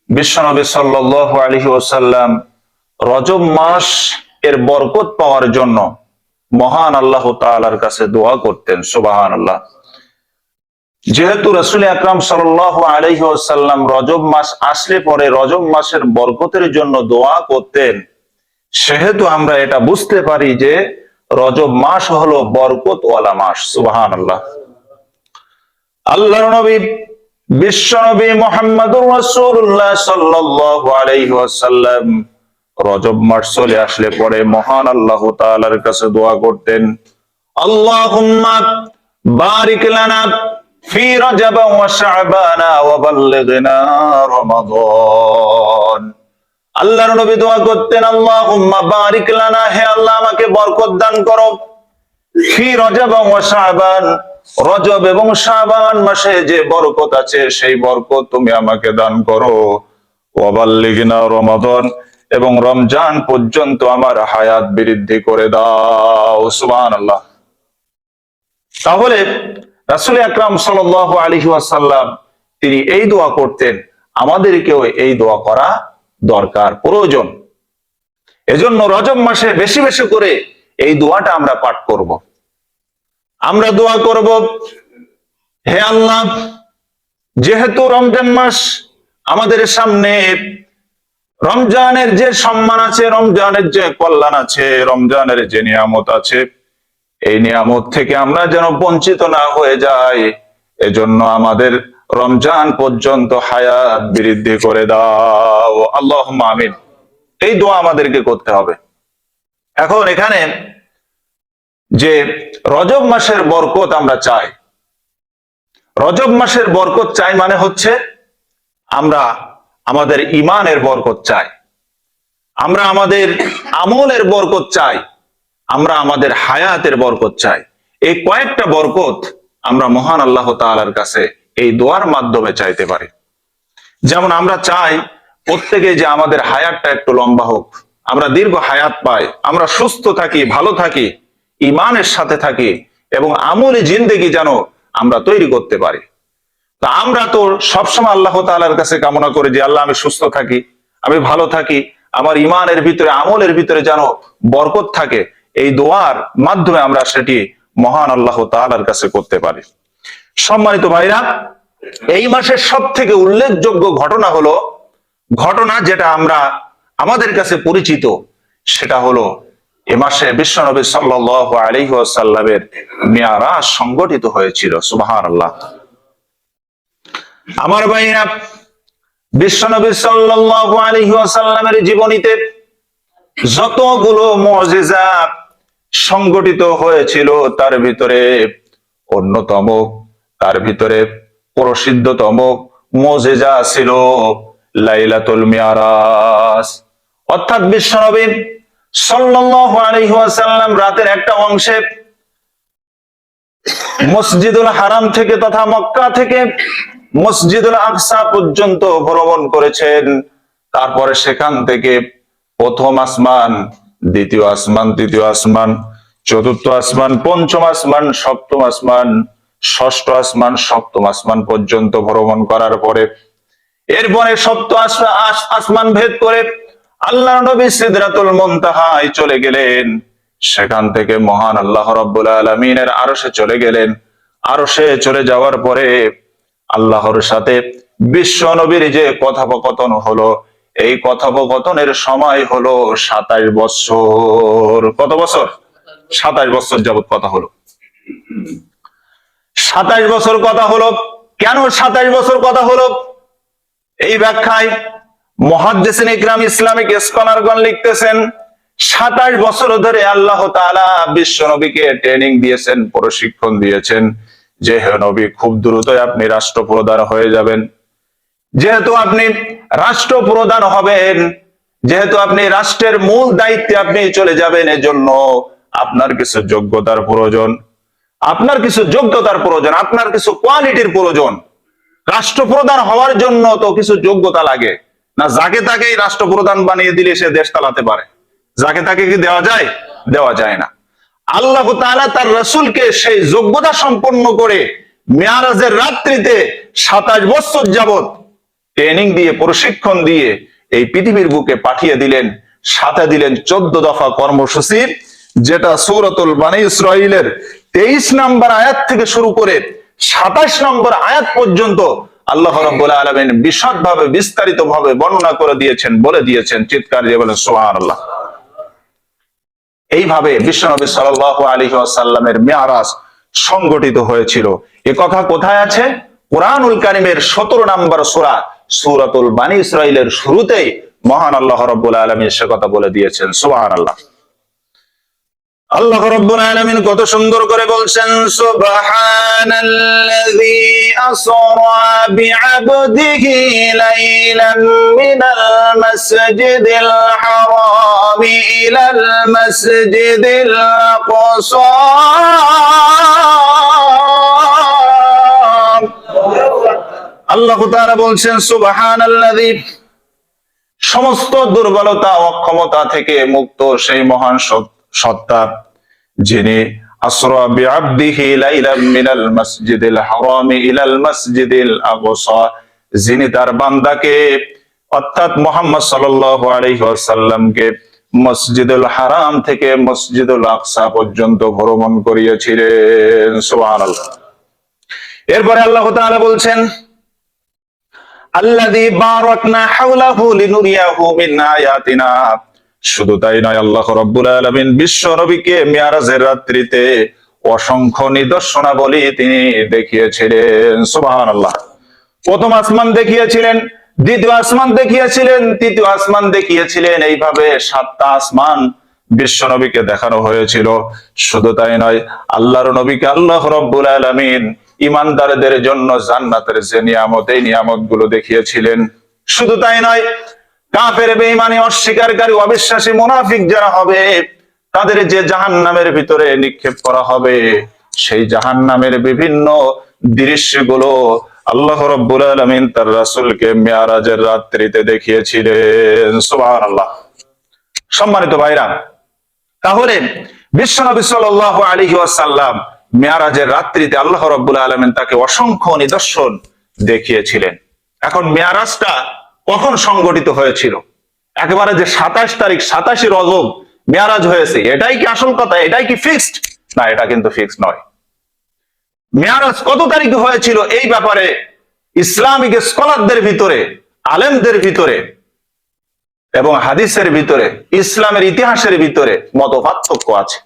বিশ্বনবী সাল্লাল্লাহু আলাইহি ওয়াসাল্লাম রজব মাস এর বরকত পাওয়ার জন্য মহান আল্লাহ তাআলার কাছে দোয়া করতেন। সুবহানাল্লাহ। যেহেতু রাসূল আকরাম সাল্লাল্লাহু আলাইহি ওয়াসাল্লাম রজব মাস আসলে পরে রজব মাসের বরকতের জন্য দোয়া করতেন, সেহেতু আমরা এটা বুঝতে পারি যে রজব মাস হলো বরকতওয়ালা মাস। সুবহানাল্লাহ। আল্লাহর নবী বিশ্বনবী মুহাম্মদুর রাসূলুল্লাহ সাল্লাল্লাহু আলাইহি ওয়াসাল্লাম রজব মাস চলে আসলে পরে মহান আল্লাহ তাআলার কাছে দোয়া করতেন, আল্লাহুম্মা বারিক লানা ফি রজব ওয়া শাবান ওয়া বাল্লিগনা রমাদান। আল্লাহর নবী দোয়া করতেন, আল্লাহুম্মা বারিক লানা, হে আল্লাহ আমাকে বরকত দান করো, ফি রজব ওয়া শাবান, রজব এবং শাবান মাসে যে বরকত আছে সেই বরকত তুমি আমাকে দান করো, ওয়া বাল্লিগনা রমাদান, এবং রমজান পর্যন্ত আমার হায়াত বৃদ্ধি করে দাও। সুবহানাল্লাহ। তাহলে রাসূল আকরাম সাল্লাল্লাহু আলাইহি ওয়াসাল্লাম তিনি এই দোয়া করতেন, আমাদেরকেও এই দোয়া করা দরকার, প্রয়োজন। এজন্য রজব মাসে বেশি বেশি করে এই দোয়াটা আমরা পাঠ করব। আমরা দোয়া করব, হে আল্লাহ, যেহেতু রমজান মাস আমাদের সামনে, রমজানের যে সম্মান আছে, রমজানের যে কল্যাণ আছে, রমজানের যে নিয়ামত আছে, এই নিয়ামত থেকে আমরা যেন বঞ্চিত না হয়ে যাই, এজন্য আমাদের রমজান পর্যন্ত হায়াত বৃদ্ধি করে দাও। আল্লাহুম্মা আমিন। এই দোয়া আমাদেরকে করতে হবে। এখন এখানে যে রজব মাসের বরকত আমরা চাই, রজব মাসের বরকত চাই মানে হচ্ছে আমরা আমাদের ঈমানের বরকত চাই, আমরা আমাদের আমলের বরকত চাই, আমরা আমাদের হায়াতের বরকত চাই। এই কয়েকটা বরকত আমরা মহান আল্লাহ তাআলার কাছে এই দোয়ার মাধ্যমে চাইতে পারি। যেমন আমরা চাই প্রত্যেকে যে আমাদের হায়াতটা একটু লম্বা হোক, আমরা দীর্ঘ হায়াত পাই, আমরা সুস্থ থাকি, ভালো থাকি, ঈমানের সাথে থাকি, এবং আমলে জিন্দেগি যেন আমরা তৈরি করতে পারি। তা আমরা তো সবসময় আল্লাহ তাআলার কাছে কামনা করি যে আল্লাহ আমি সুস্থ থাকি, আমি ভালো থাকি, আমার ঈমানের ভিতরে আমলের ভিতরে যেন বরকত থাকে। এই দোয়ার মাধ্যমে আমরা সেটি মহান আল্লাহ তাআলার কাছে করতে পারি। সম্মানিত ভাইরা, এই মাসের সব থেকে উল্লেখযোগ্য ঘটনা হলো, ঘটনা যেটা আমরা আমাদের কাছে পরিচিত, সেটা হলো এ মাসে বিশ্বনবী সাল্লাল্লাহু আলাইহি ওয়াসাল্লামের মিরাজ সংগঠিত হয়েছিল। সুবহানাল্লাহ। আমার ভাইরা, বিশ্বনবী সাল্লাল্লাহু আলাইহি ওয়াসাল্লামের জীবনীতে যতগুলো মুজিজা সংগঠিত হয়েছিল তার ভিতরে অন্যতম, তার ভিতরে প্রসিদ্ধতম মুজিজা ছিল লাইলাতুল মিরাজ। অর্থাৎ বিশ্বনবী সাল্লাল্লাহু আলাইহি ওয়াসাল্লাম রাতের একটা অংশে মসজিদুল হারাম থেকে তথা মক্কা থেকে মসজিদুল আকসা পর্যন্ত ভ্রমণ করেছেন। তারপরে সেখান থেকে প্রথম আসমান, দ্বিতীয় আসমান, তৃতীয় আসমান, চতুর্থ আসমান, পঞ্চম আসমান, সপ্তম আসমান, ষষ্ঠ আসমান, সপ্তম আসমান পর্যন্ত ভ্রমণ করার পরে এরপরে সপ্তম আসমান ভেদ করে আল্লাহর নবী সিদরাতুল মুনতাহায় চলে গেলেন। সেখান থেকে মহান আল্লাহ রাব্বুল আলামিনের আরশে চলে গেলেন। আরশে চলে যাওয়ার পরে আল্লাহর সাথে বিশ্ব নবীর যে কথোপকথন হলো, এই কথোপকথনের সময় হলো 27 বছর। কত বছর? 27 বছর যাবত কথা হলো। 27 বছর কথা হলো। কেন 27 বছর কথা হলো? এই ব্যাখ্যায় মুহাদ্দিসিন ইকরাম, ইসলামিক স্কলারগণ লিখতেছেন, 27 বছর ধরে আল্লাহ তাআলা বিশ্ব নবীকে ট্রেনিং দিয়েছেন, প্রশিক্ষণ দিয়েছেন যে হে নবী, খুব দ্রুতই আপনি রাষ্ট্রপ্রধান হয়ে যাবেন। যেহেতু আপনি রাষ্ট্রপ্রধান হবেন, যেহেতু আপনি রাষ্ট্রের মূল দায়িত্বে আপনি চলে যাবেন, এজন্য আপনার কিছু যোগ্যতার প্রয়োজন, আপনার কিছু যোগ্যতার প্রয়োজন, আপনার কিছু কোয়ালিটির প্রয়োজন। রাষ্ট্রপ্রধান হওয়ার জন্য তো কিছু যোগ্যতা লাগে না। যাকে তাকে রাষ্ট্রপ্রধান বানিয়ে দিলে সে দেশ চালাতে পারে? যাকে তাকে কি দেওয়া যায়? দেওয়া যায় না। আল্লাহ তাআলা তার রাসূলকে সেই যোগ্যতা সম্পন্ন করে মিরাজের রাত্রিতে 27 বছর যাবত ট্রেনিং দিয়ে, প্রশিক্ষণ দিয়ে এই পৃথিবীর বুকে পাঠিয়ে দিলেন। সাথে দিলেন 14 দফা কর্মসূচি, যেটা সূরাতুল বনী ইসরাঈলের 23 নম্বর আয়াত থেকে শুরু করে 27 নম্বর আয়াত পর্যন্ত আল্লাহ রাব্বুল আলামিন বিশদভাবে, বিস্তারিতভাবে বর্ণনা করে দিয়েছেন, বলে দিয়েছেন। চিৎকার দিয়ে বলেন সুবহানাল্লাহ। এইভাবে বিশ্বনবী সাল্লাল্লাহু আলাইহি ওয়াসাল্লামের মিরাজ সংগঠিত হয়েছিল। এ কথা কোথায় আছে? কুরআনুল কারীমের 17 নম্বর সূরা সূরাতুল বনী ইসরাঈলের শুরুতেই মহান আল্লাহ রাব্বুল আলামিন সে কথা বলে দিয়েছেন। সুবহানাল্লাহ। আল্লাহ রাব্বুল আলামিন কত সুন্দর করে বলছেন, সুবহানাল্লাযী আসরা বিআবদিহি লাইলান মিনাল মাসজিদিল হারামি ইলাল মাসজিদিল আকসা আল্লাহ তাআলা বলছেন সুবহানাল্লাযী, সমস্ত দুর্বলতা, অক্ষমতা থেকে মুক্ত সেই মহান সত্তা, যিনি আসরা বিআবদিহি লাইলাম মিনাল মাসজিদিল হারামি ইলাল মাসজিদিল আকসা, যিনি তার বান্দাকে অর্থাৎ মুহাম্মদ সাল্লাল্লাহু আলাইহি ওয়াসাল্লামকে মসজিদুল হারাম থেকে মসজিদুল আকসা পর্যন্ত ভ্রমণ করিয়েছিলেন। সুবহানাল্লাহ। এরপরে আল্লাহ তাআলা বলছেন, আল্লাযী বারাকনা হাওলাহু লিনুরিয়াহু মিন আয়াতিনা, শুধু তাই নয়, আল্লাহ রাব্বুল আলামিন বিশ্ব নবীকে মিরাজের রাত্রিতে অসংখ্য নিদর্শনাবলী তিনি দেখিয়েছিলেন। সুবহানাল্লাহ। প্রথম আসমান দেখিয়েছিলেন, দ্বিতীয় আসমান দেখিয়েছিলেন, তৃতীয় আসমান দেখিয়েছিলেন। এইভাবে 7টা আসমান বিশ্ব নবীকে দেখানো হয়েছিল। শুধু তাই নয়, আল্লাহর নবীকে আল্লাহ রাব্বুল আলামিন ঈমানদারদের জন্য জান্নাতের যে নিয়ামত, এই নিয়ামত গুলো দেখিয়েছিলেন। শুধু তাই নয়, কাফের, বেঈমানি, অস্বীকারী, অবিশ্বাসী, মুনাফিক যারা হবে, তাদের যে জাহান্নামের ভিতরে নিক্ষেপ করা হবে, সেই জাহান্নামের বিভিন্ন দৃশ্যগুলো আল্লাহ রাব্বুল আলামিন তার রাসূলকে মিরাজের রাত্রিতে দেখিয়েছিলেন। সুবহানাল্লাহ। সম্মানিত ভাইরা, তাহলে বিশ্বনবী সাল্লাল্লাহু আলাইহি ওয়াসাল্লাম মিরাজের রাত্রিতে আল্লাহ রাব্বুল আলামিন তাকে অসংখ্য নিদর্শন দেখিয়েছিলেন। এখন মিরাজটা কখন সংগঠিত হয়েছিল? একেবারে যে 27 তারিখ 27 রজব মিরাজ হয়েছে, এটাই কি আসল কথা? এটাই কি ফিক্সড? না, এটা কিন্তু ফিক্সড নয়। মিরাজ কত তারিখে হয়েছিল, এই ব্যাপারে ইসলামিক স্কলারদের ভিতরে, আলেমদের ভিতরে এবং হাদিসের ভিতরে, ইসলামের ইতিহাসের ভিতরে মতপার্থক্য আছে।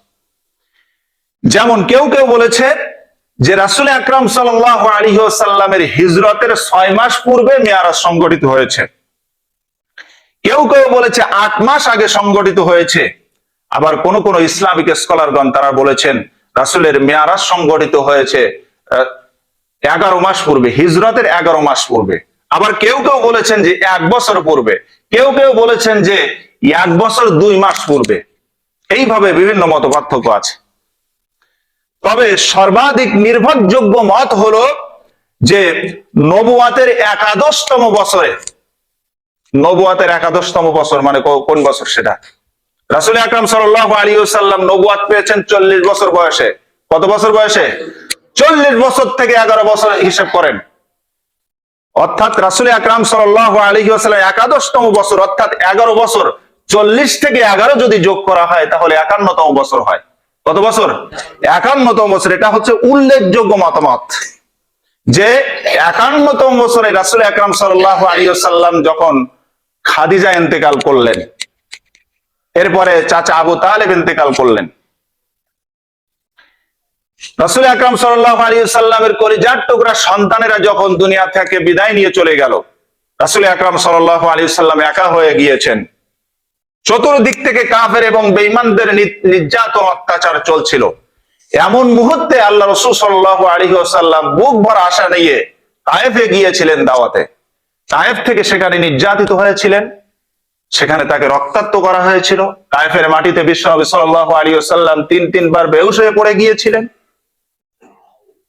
যেমন কেউ কেউ বলেছে যে রাসূল আকরাম সাল্লাল্লাহু আলাইহি ওয়াসাল্লামের হিজরতের 6 মাস পূর্বে মিরাজ সংগঠিত হয়েছে। কেউ কেউ বলেছে 8 মাস আগে সংগঠিত হয়েছে। আবার কোন কোন ইসলামিক স্কলারগণ তারা বলেছেন রাসূলের মিরাজ সংগঠিত হয়েছে 11 মাস পূর্বে, হিজরতের 11 মাস পূর্বে। আবার কেউ কেউ বলেছেন যে 1 বছর পূর্বে, কেউ কেউ বলেছেন যে 1 বছর 2 মাস পূর্বে। এইভাবে বিভিন্ন মতপার্থক্য আছে। তবে সর্বাধিক নির্ভরযোগ্য মত হলো যে নবুয়াতের 11তম বছরে, নবুয়াতের 11তম বছর মানে কোন বছর সেটা? রাসূল আকরাম সাল্লাল্লাহু আলাইহি ওয়াসাল্লাম নবুয়াত পেয়েছেন 40 বছর বয়সে। কত বছর বয়সে? 40 বছর থেকে 11 বছর হিসাব করেন। অর্থাৎ রাসূল আকরাম সাল্লাল্লাহু আলাইহি ওয়াসাল্লাম 11তম বছর, অর্থাৎ 11 বছর, 40 থেকে 11 যদি যোগ করা হয় তাহলে 51তম বছর হয়। কত বছর? 51তম বছর। এটা হচ্ছে উল্লেখযোগ্য মতামত যে 51তম বছরে রাসূল আকরাম সাল্লাল্লাহু আলাইহি ওয়াসাল্লাম যখন খাদিজা ইন্তেকাল করলেন, এরপরে চাচা আবু তালেব ইন্তেকাল করলেন, রাসূল আকরাম সাল্লাল্লাহু আলাইহি ওয়াসাল্লামের কলিজার টুকরা সন্তানেরা যখন দুনিয়া থেকে বিদায় নিয়ে চলে গেল, রাসূল আকরাম সাল্লাল্লাহু আলাইহি ওয়াসাল্লাম একা হয়ে গিয়েছেন। চতুর্দিক থেকে কাফের এবং বেঈমানদের নির্যাতন, অত্যাচার চলছিল। এমন মুহূর্তে আল্লাহ রাসূল সাল্লাল্লাহু আলাইহি ওয়াসাল্লাম বুক ভরা আশা নিয়ে তায়েফে গিয়েছিলেন দাওয়াতে। তায়েফ থেকে সেখানে নির্যাতিত হয়েছিলেন, সেখানে তাকে রক্তাক্ত করা হয়েছিল। তায়েফের মাটিতে বিশ্বনবী সাল্লাল্লাহু আলাইহি ওয়াসাল্লাম 3 বার বেহুশ হয়ে পড়ে গিয়েছিলেন।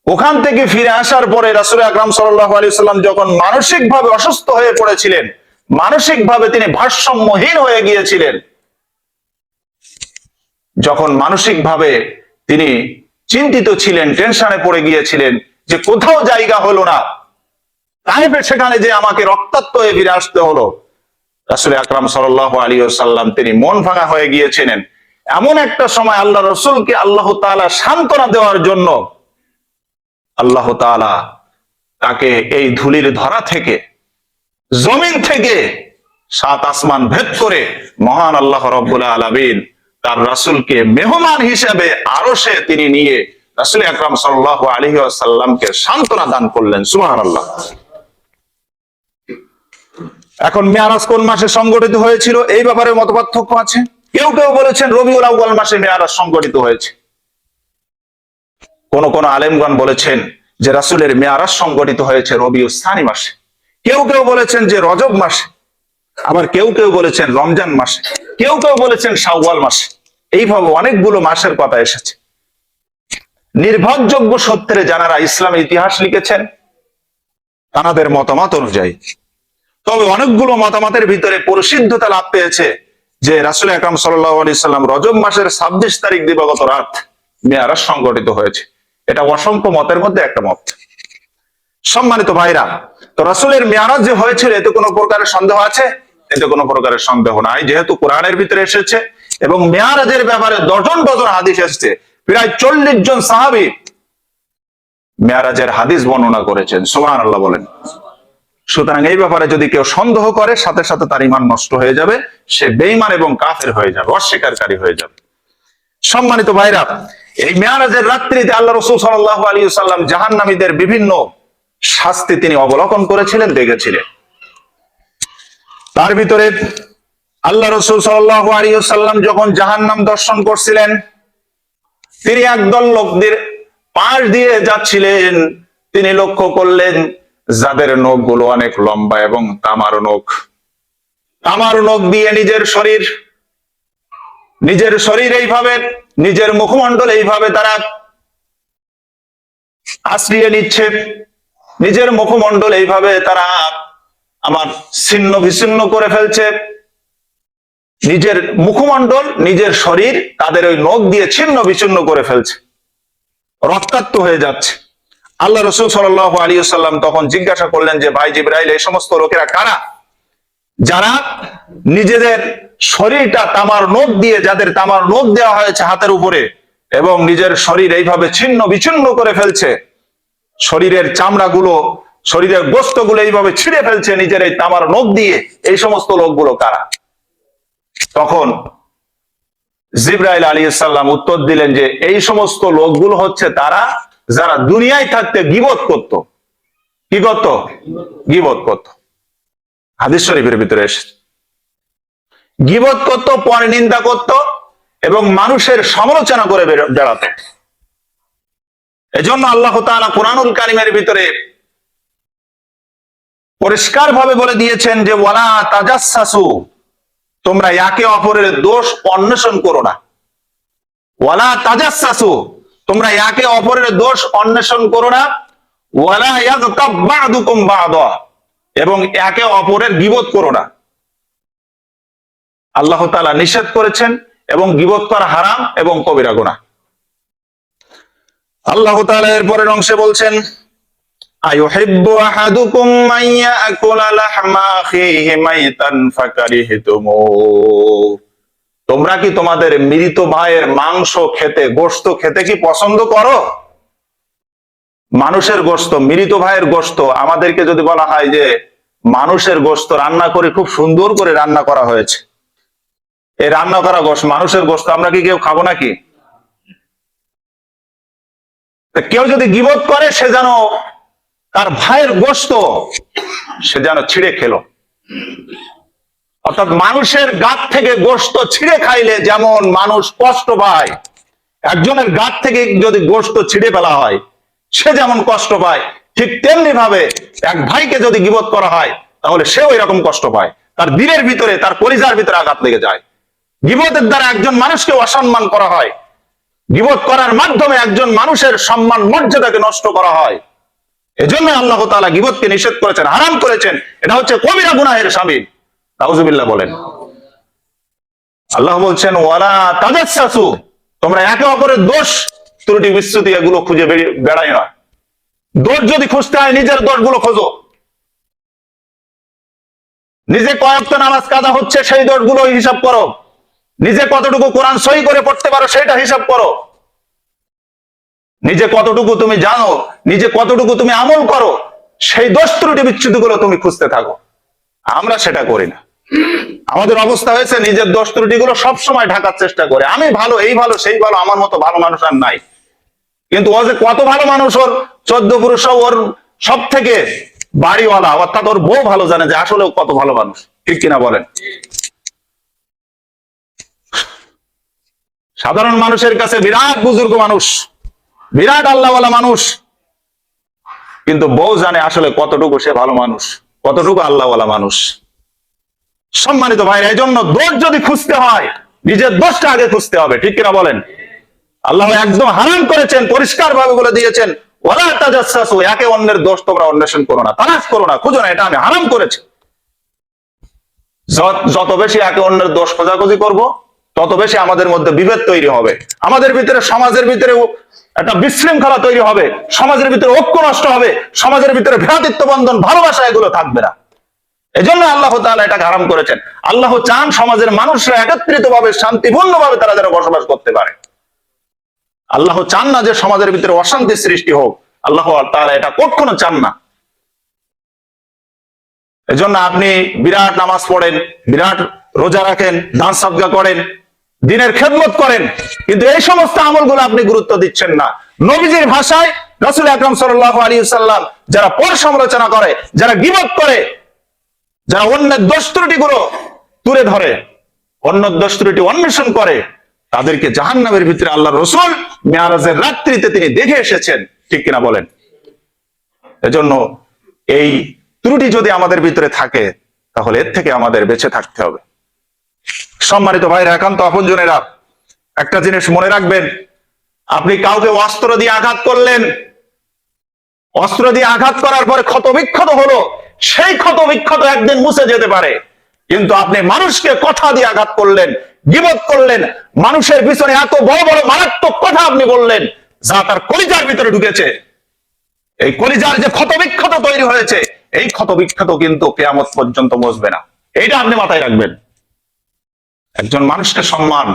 ওখান থেকে ফিরে আসার পরে রাসূল আকরাম সাল্লাল্লাহু আলাইহি ওয়াসাল্লাম যখন মানসিকভাবে অসুস্থ হয়ে পড়েছিলেন, মানসিকভাবে তিনি ভারসাম্যহীন হয়ে গিয়েছিলেন, যখন মানসিকভাবে তিনি চিন্তিত ছিলেন, টেনশনে পড়ে গিয়েছিলেন যে কোথাও জায়গা হলো না, তাইফে সেখানে যে আমাকে রক্তাক্ত হয়ে ফিরে আসতে হলো, রাসূল আকরাম সাল্লাল্লাহু আলাইহি ওয়াসাল্লাম তিনি মন ভাঙা হয়ে গিয়েছিলেন। এমন একটা সময় আল্লাহ রসুলকে আল্লাহ তাআলা সান্ত্বনা দেওয়ার জন্য আল্লাহ তাআলা তাকে এই ধুলির ধরা থেকে, জমিন থেকে 7 আসমান ভেদ করে মহান আল্লাহ রাব্বুল আলামিন তার রাসূলকে মেহমান হিসেবে আরশে তিনি নিয়ে রাসূল আকরাম সাল্লাল্লাহু আলাইহি ওয়াসাল্লামকে সান্ত্বনা দান করলেন। সুবহানাল্লাহ। এখন মেয়ারাজ কোন মাসে সংগঠিত হয়েছিল এই ব্যাপারে মতপার্থক্য আছে। কেউ কেউ বলেছেন রবিউল আউয়াল মাসে মেয়ারাজ সংগঠিত হয়েছে। কোন কোন আলেমগণ বলেছেন যে রাসূলের মেয়ারাজ সংগঠিত হয়েছে রবিউল সানি মাসে। কেউ কেউ বলেছেন যে রজব মাসে, আবার কেউ কেউ বলেছেন রমজান মাসে, কেউ কেউ বলেছেন শাওয়াল মাসে। এইভাবে অনেকগুলো মাসের কথা এসেছে। নির্ভরযোগ্য সূত্রে যারা ইসলাম ইতিহাস লিখেছেন তাদের মতামত অনুযায়ী, তবে অনেকগুলো মতামতের ভিতরে প্রসিদ্ধতা লাভ পেয়েছে যে রাসূল আকরাম সাল্লাল্লাহু আলাইহি সাল্লাম রজব মাসের 26 তারিখ দিবাগত রাত মেয়ারাজ সংগঠিত হয়েছে। এটা অসংখ্য মতের মধ্যে একটা মত। সম্মানিত ভাইরা, তো রাসূলের মেয়ারাজ যে হয়েছিল এতে কোনো প্রকারের সন্দেহ আছে? এতে কোনো প্রকারের সন্দেহ নাই, যেহেতু কোরআনের ভিতরে এসেছে এবং মেয়ারাজের ব্যাপারে ডজন ডজন হাদিস এসেছে। প্রায় 40 জন সাহাবী মেয়ারাজের হাদিস বর্ণনা করেছেন। সুবহানাল্লাহ বলেন। সুতরাং এই ব্যাপারে যদি কেউ সন্দেহ করে সাথে সাথে তার ঈমান নষ্ট হয়ে যাবে, সে বেঈমান এবং কাফের হয়ে যাবে, অস্বীকারী হয়ে যাবে। সম্মানিত ভাইরা, এই মেয়ারাজের রাত্রিতে আল্লাহ রাসূল সাল্লাল্লাহু আলাইহি ওয়াসাল্লাম জাহান্নামীদের বিভিন্ন শাস্তি তিনি অবলোকন করেছিলেন, দেখেছিলেন। তার ভিতরে আল্লাহ রাসূল সাল্লাল্লাহু আলাইহি ওয়াসাল্লাম যখন জাহান্নাম দর্শন করছিলেন, তিনি একদল লোকদের পাশ দিয়ে যাচ্ছিলেন। তিনি লক্ষ্য করলেন যাদের নখগুলো অনেক লম্বা এবং তামার নখ দিয়ে নিজের শরীর এইভাবে, নিজের মুখমণ্ডল এইভাবে তারা আশ্রিয়ে নিচ্ছে, নিজের মুখমণ্ডল এইভাবে তারা আমার ছিন্ন বিচ্ছিন্ন করে ফেলছে। নিজের মুখমণ্ডল, নিজের শরীর তাদের ওই নখ দিয়ে ছিন্ন বিচ্ছিন্ন করে ফেলছে, রক্তাক্ত হয়ে যাচ্ছে। আল্লাহ রাসূল সাল্লাল্লাহু আলাইহি ওয়াসাল্লাম তখন জিজ্ঞাসা করলেন যে ভাই জিবরাইল, এই সমস্ত লোকেরা কারা যারা নিজেদের শরীরটা তামার নখ দিয়ে, যাদের তামার নখ দেওয়া হয়েছে হাতের উপরে এবং নিজের শরীর এইভাবে ছিন্ন বিচ্ছিন্ন করে ফেলছে, শরীরের চামড়াগুলো, শরীরের গোশতগুলো এইভাবে ছিঁড়ে ফেলছে নিজের এই তামার নখ দিয়ে, এই সমস্ত লোকগুলো কারা? তখন জিবরাইল আলাইহিস সালাম উত্তর দিলেন যে এই সমস্ত লোকগুলো হচ্ছে তারা যারা দুনিয়ায় থাকতে গীবত করত। কি করত? গীবত করত। হাদিস শরীফের ভিতরে এসেছে গীবত করত, পরনিন্দা করত এবং মানুষের সমালোচনা করে বেড়াতো। এজন্য আল্লাহ তাআলা কুরআনুল কারীমের ভিতরে পরিষ্কার ভাবে বলে দিয়েছেন যে ওয়ালা তাজাসসু, তোমরা একে অপরের দোষ অন্বেষণ করো না। ওয়ালা তাজাসসু, তোমরা একে অপরের দোষ অন্বেষণ করো না। ওয়ালা ইয়াগতাব বা'দুকুম বা'দা, এবং একে অপরের গীবত করো না। আল্লাহ তাআলা নিষেধ করেছেন এবং গীবত করা হারাম এবং কবিরা গুনাহ। আল্লাহ তাআলা এর পরের অংশে বলছেন আয়ুহিব্বু আহাদুকুম মান ইয়াকুলা লাহমা আখিহি মাইতান ফাকারিহতুমু, তোমরা কি তোমাদের মৃত ভাইয়ের মাংস খেতে, গোশত খেতে কি পছন্দ করো? মানুষের গোশত, মৃত ভাইয়ের গোশত, আমাদেরকে যদি বলা হয় যে মানুষের গোশত রান্না করে, খুব সুন্দর করে রান্না করা হয়েছে, এই রান্না করা গোশত, মানুষের গোশত আমরা কি কেউ খাবো নাকি? কেউ যদি গীবত করে সে যেন তার ভাইয়ের গোশত সে যেন ছিঁড়ে খেলো। অর্থাৎ মানুষের গাত থেকে গোশত ছিঁড়ে খাইলে যেমন মানুষ কষ্ট পায়, একজনের গাত থেকে যদি গোশত ছিঁড়ে ফেলা হয় সে যেমন কষ্ট পায়, ঠিক তেমনি ভাবে এক ভাইকে যদি গীবত করা হয় তাহলে সেও এরকম কষ্ট পায়, তার দিলের ভিতরে, তার কলিজার ভিতরে আঘাত লেগে যায়। গীবতের দ্বারা একজন মানুষকে অসম্মান করা হয়, গীবত করার মাধ্যমে একজন মানুষের সম্মান মর্যাদাকে নষ্ট করা হয়। এজন্য আল্লাহ তাআলা গীবতকে নিষেধ করেছেন, হারাম করেছেন। এটা হচ্ছে কবিরা গুনাহের শামিল। নাউজুবিল্লাহ বলেন। আল্লাহ বলছেন ওয়ালা তাজাসসু, তোমরা একে অপরের দোষ ত্রুটি বিচ্যুতি এগুলো খুঁজে বেড়াই না। দোষ যদি খুঁজতে হয় নিজের দোষগুলো খোঁজো, নিজে কয়েকটা নামাজ কাজা হচ্ছে সেই দোষগুলো হিসাব করো, নিজে কতটুকু কোরআন সহি করে পড়তে পারো সেটা হিসাব করো, নিজে কতটুকু তুমি জানো, নিজে কতটুকু তুমি আমল করো সেই দোষ ত্রুটি বিচ্যুতি গুলো তুমি খুঁজতে থাকো। আমরা সেটা করি না। আমাদের অবস্থা হয়েছে নিজের দোষ ত্রুটি গুলো সবসময় ঢাকার চেষ্টা করে, আমি ভালো, এই ভালো, সেই ভালো, আমার মতো ভালো মানুষ আর নাই। কিন্তু ও যে কত ভালো মানুষ, ওর 14 পুরুষ, ওর সব থেকে বাড়িওয়ালা অর্থাৎ ওর বউ ভালো জানে যে আসলে কত ভালো মানুষ, ঠিক কিনা বলেন? সাধারণ মানুষের কাছে বিরাট বুজুর্গ মানুষ, বিরাট আল্লাহওয়ালা মানুষ, কিন্তু বউ জানে আসলে কতটুকু সে ভালো মানুষ, কতটুকু আল্লাহওয়ালা মানুষ। সম্মানিত ভাই, এই জন্য দোষ যদি খুঁজতে হয় নিজের দোষটা আগে খুঁজতে হবে, ঠিক কিনা বলেন? আল্লাহ একদম হারাম করেছেন, পরিষ্কার ভাবে বলে দিয়েছেন, ওয়ালা তাজাসসু, একে অন্যের দোষ তোমরা অন্বেষণ করো না, তালাশ করো না, খুঁজো না, এটা আমি হারাম করেছি। যত বেশি একে অন্যের দোষ খোঁজাখুঁজি করব, তত বেশি আমাদের মধ্যে বিভেদ তৈরি হবে, আমাদের ভিতরে, সমাজের ভিতরে একটা বিশৃঙ্খলা তৈরি হবে, সমাজের ভিতরে ঐক্য নষ্ট হবে, সমাজের ভিতরে ভ্রাতৃত্ব বন্ধন, ভালোবাসা এগুলো থাকবে না। এজন্য আল্লাহ তাআলা এটাকে হারাম করেছেন। আল্লাহ চান সমাজের মানুষরা একত্রিত ভাবে, শান্তিপূর্ণ ভাবে তারা যেন বসবাস করতে পারে। আল্লাহ চান না যে সমাজের ভিতরে অশান্তি সৃষ্টি হোক, আল্লাহ তাআলা এটা কখনো চান না। এজন্য আপনি বিরাট নামাজ পড়েন, বিরাট রোজা রাখেন, দান সাদকা করেন, দিনের খেদমত করেন, কিন্তু এই সমস্ত আমলগুলো আপনি গুরুত্ব দিচ্ছেন না। নবীজির ভাষায় রাসূল আকরাম সাল্লাল্লাহু আলাইহি ওয়াসাল্লাম যারা পর সমালোচনা করে, যারা গীবত করে, যারা অন্যের দোষ ত্রুটি গুলো তুলে ধরে, অন্যের দোষ ত্রুটি অন্বেষণ করে, তাদেরকে জাহান্নামের ভিতরে আল্লাহর রাসূল মিরাজের রাত্রিতে তিনি দেখে এসেছেন, ঠিক কিনা বলেন? এজন্য এই ত্রুটি যদি আমাদের ভিতরে থাকে তাহলে এর থেকে আমাদের বেঁচে থাকতে হবে। সম্মানিত ভাইরা, একান্ত আপনজনেরা, একটা জিনিস মনে রাখবেন, আপনি কাউকে অস্ত্র দিয়ে আঘাত করলেন, অস্ত্র দিয়ে আঘাত করার পরে ক্ষত বিক্ষত হলো, সেই ক্ষত বিক্ষত একদিন মুছে যেতে পারে, কিন্তু আপনি মানুষকে কথা দিয়ে আঘাত করলেন, গীবত করলেন, মানুষের পিছনে এত বড় বড় মারাত্মক কথা আপনি বললেন যা তার কলিজার ভিতরে ঢুকেছে, এই কলিজার যে ক্ষত বিক্ষত তৈরি হয়েছে, এই ক্ষত বিক্ষত কিন্তু কিয়ামত পর্যন্ত মুছবে না। এইটা আপনি মাথায় রাখবেন। একজন মানুষকে সম্মান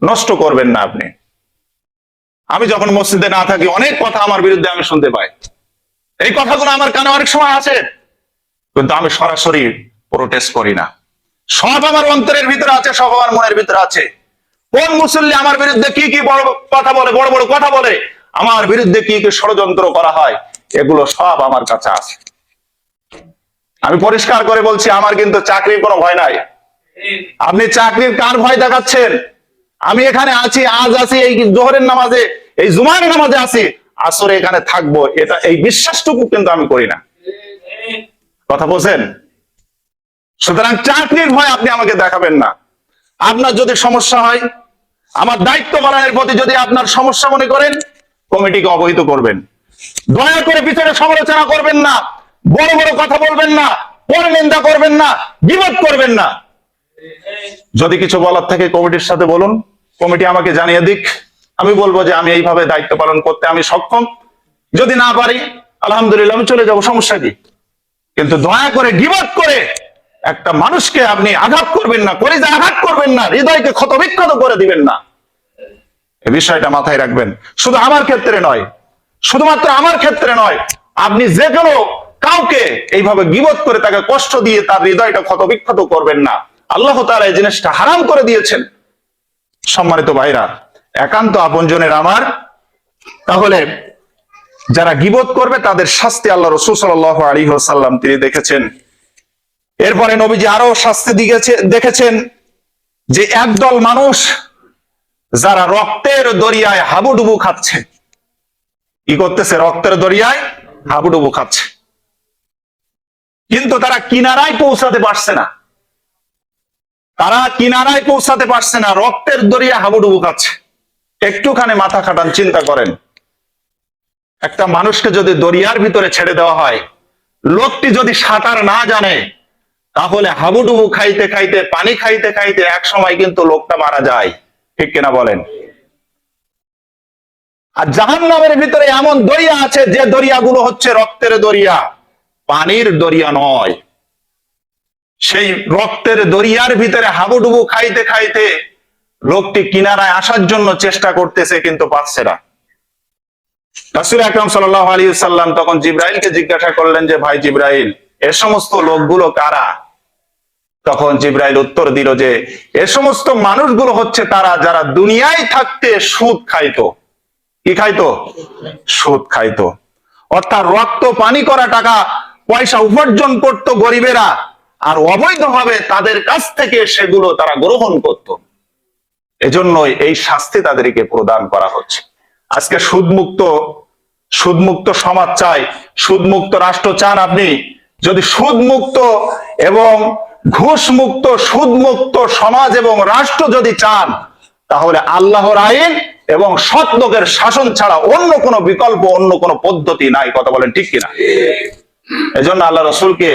নষ্ট করবেন না আপনি। আমি যখন মসজিদে না থাকি অনেক কথা আমার বিরুদ্ধে আমি শুনতে পাই, এই কথাগুলো আমার কানে অনেক সময় আসে, কিন্তু আমি সরাসরি প্রোটেস্ট করি না। সব আমার অন্তরের ভিতরে আছে, সব আমার মনের ভিতরে আছে। কোন মুসল্লি আমার বিরুদ্ধে কি কি বড় কথা বলে, বড় বড় কথা বলে, আমার বিরুদ্ধে কি কি ষড়যন্ত্র করা হয়, এগুলো সব আমার কাছে আছে। আমি পরিষ্কার করে বলছি, আমার কিন্তু চাকরির কোনো ভয় নাই। আপনি চাকরির কার ভয় দেখাচ্ছেন? আমি এখানে আছি, আজ আছি এই জোহরের নামাজে, এই জুমার নামাজে আছি, আসরে এখানে থাকবো, এটা এই বিশ্বাসটুকু কিন্তু আমি করি না। কথা বলছেন? সুতরাং চাকরির ভয় আপনি আমাকে দেখাবেন না। আপনার যদি সমস্যা হয়, আমার দায়িত্ব পালনের প্রতি যদি আপনার সমস্যা মনে করেন, কমিটিকে অবহিত করবেন। দয়া করে পিছনে সমালোচনা করবেন না, বড় বড় কথা বলবেন না, পরনিন্দা করবেন না, গীবত করবেন না। যদি কিছু বলার থাকে কমিটির সাথে বলুন, কমিটি আমাকে জানিয়ে দিক, আমি বলবো যে আমি এইভাবে দায়িত্ব পালন করতে আমি সক্ষম, যদি না পারি আলহামদুলিল্লাহ আমি চলে যাব, সমস্যা কি? কিন্তু দয়া করে গীবত করে একটা মানুষকে আপনি আঘাত করবেন না, কলিজা আঘাত করবেন না, হৃদয়কে ক্ষতবিক্ষত করে দিবেন না। এই বিষয়টা মাথায় রাখবেন। শুধু আমার ক্ষেত্রে নয়, শুধুমাত্র আমার ক্ষেত্রে নয়, আপনি যে কোনো কাউকে এইভাবে গীবত করে তাকে কষ্ট দিয়ে তার হৃদয়টা ক্ষতবিক্ষত করবেন না। আল্লাহ তাআলা এই জিনিসটা হারাম করে দিয়েছেন। সম্মানিত ভাইরা, একান্ত আপনজনের আমার, তাহলে যারা গীবত করবে তাদের শাস্তি আল্লাহ রাসূল সাল্লাল্লাহু আলাইহি ওয়াসাল্লাম তিনি দেখেছেন। এরপরে নবীজি আরো শাস্তি দেখেছেন যে একদল মানুষ যারা রক্তের দরিয়ায় হাবুডুবু খাচ্ছে। কি করতেছে? রক্তের দরিয়ায় হাবুডুবু খাচ্ছে, কিন্তু তারা কিনারায় পৌঁছাতে পারছে না, তারা কিনারায় পৌঁছাতে পারছে না, রক্তের দরিয়ায় হাবুডুবু খাচ্ছে। একটুখানি মাথা খাটান, চিন্তা করেন, একটা মানুষকে যদি দরিয়ার ভিতরে ছেড়ে দেওয়া হয়, লোকটি যদি সাঁতার না জানে, তাহলে হাবুডুবু খাইতে খাইতে, পানি খাইতে খাইতে এক সময় কিন্তু লোকটা মারা যায়, ঠিক কিনা বলেন? আর জাহান্নামের ভিতরে এমন দরিয়া আছে যে দরিয়াগুলো হচ্ছে রক্তের দরিয়া, পানির দরিয়া নয়। সেই রক্তের দরিয়ার ভিতরে হাবুডুবু খাইতে খাইতে লোকটি কিনারায় আসার জন্য চেষ্টা করতেছে, কিন্তু পারছে না। রাসূল আকরাম সাল্লাল্লাহু আলাইহি ওয়াসাল্লাম তখন জিবরাইলকে জিজ্ঞাসা করলেন যে, ভাই জিবরাইল, এ সমস্ত লোকগুলো কারা? তখন জিবরাইল উত্তর দিল যে, এ সমস্ত মানুষগুলো হচ্ছে তারা যারা দুনিয়ায় থাকতে সুদ খাইতো। কি খাইতো? সুদ খাইতো। অর্থাৎ রক্ত পানি করা টাকা পয়সা উপার্জন করত গরিবেরা, আর অবৈধভাবে তাদের কাছ থেকে সেগুলো তারা গ্রহণ করত। এজন্যই এই শাস্তি তাদেরকে প্রদান করা হচ্ছে। আজকে সুদমুক্ত সমাজ চাই, সুদমুক্ত রাষ্ট্র চান আপনি? যদি সুদমুক্ত এবং ঘুষমুক্ত সুদমুক্ত সমাজ এবং রাষ্ট্র যদি চান, তাহলে আল্লাহর আইন এবং সৎ লোকের শাসন ছাড়া অন্য কোনো বিকল্প, অন্য কোনো পদ্ধতি নাই। কথা বলেন ঠিক কিনা? এজন্য আল্লাহ রাসূলকে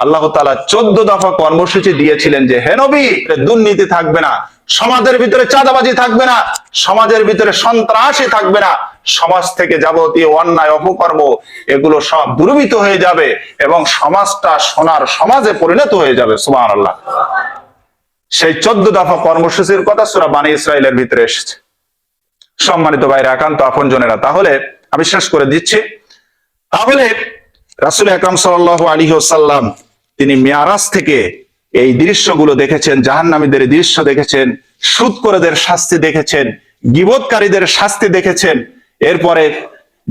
আল্লাহ তাআলা 14 দফা কর্মসূচি দিয়েছিলেন যে, হে নবী, দুর্নীতি থাকবে না, সমাজের ভিতরে চাঁদাবাজি থাকবে না, সমাজের ভিতরে সন্ত্রাসী থাকবে না, সমাজ থেকে যাবতীয় অন্যায় অপকর্ম এগুলো সব দূরীভূত হয়ে যাবে এবং সমাজটা সোনার সমাজে পরিণত হয়ে যাবে। সুবহানাল্লাহ। সেই 14 দফা কর্মসূচির কথা সূরা বনী ইসরাঈলের ভিতরে এসেছে। সম্মানিত ভাইরা, একান্ত আপনজনেরা, তাহলে আমি শেষ করে দিচ্ছি। তাহলে রাসূল আকরাম সাল্লাল্লাহু আলাইহি ওয়াসাল্লাম তিনি মিরাজ থেকে এই দৃশ্যগুলো দেখেছেন, জাহান্নামীদের দৃশ্য দেখেছেন, সুদখোরদের শাস্তি দেখেছেন, গীবতকারীদের শাস্তি দেখেছেন, এরপরে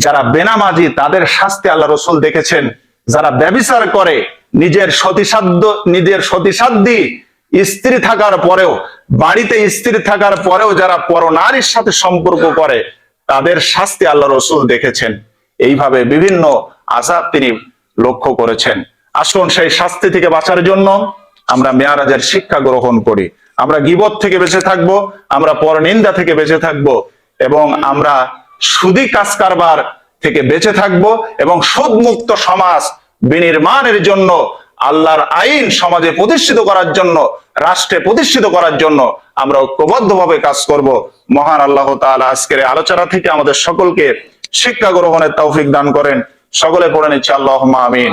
যারা বেনামাজি তাদের শাস্তি আল্লাহ রাসূল দেখেছেন, যারা ব্যভিচার করে নিজের সতীসাধ্যী স্ত্রী থাকার পরেও, বাড়িতে স্ত্রী থাকার পরেও যারা পরনারীর সাথে সম্পর্ক করে তাদের শাস্তি আল্লাহ রাসূল দেখেছেন। এইভাবে বিভিন্ন আযাব তিনি লক্ষ্য করেছেন। আসুন সেই শাস্তি থেকে বাঁচার জন্য আমরা মেরাজের শিক্ষা গ্রহণ করি। আমরা গীবত থেকে বেঁচে থাকবো, আমরা পরনিন্দা থেকে বেঁচে থাকবো, এবং আমরা সুদী কাজ কারবার থেকে বেঁচে থাকবো, এবং সুদমুক্ত সমাজ বিনির্মাণের জন্য, আল্লাহর আইন সমাজে প্রতিষ্ঠিত করার জন্য, রাষ্ট্রে প্রতিষ্ঠিত করার জন্য আমরা ঐক্যবদ্ধভাবে কাজ করব। মহান আল্লাহ তাআলা আজকের আলোচনা থেকে আমাদের সকলকে শিক্ষা গ্রহণের তৌফিক দান করেন। সকলে পড়ে নিচ্ছে আল্লাহুম্মা আমিন।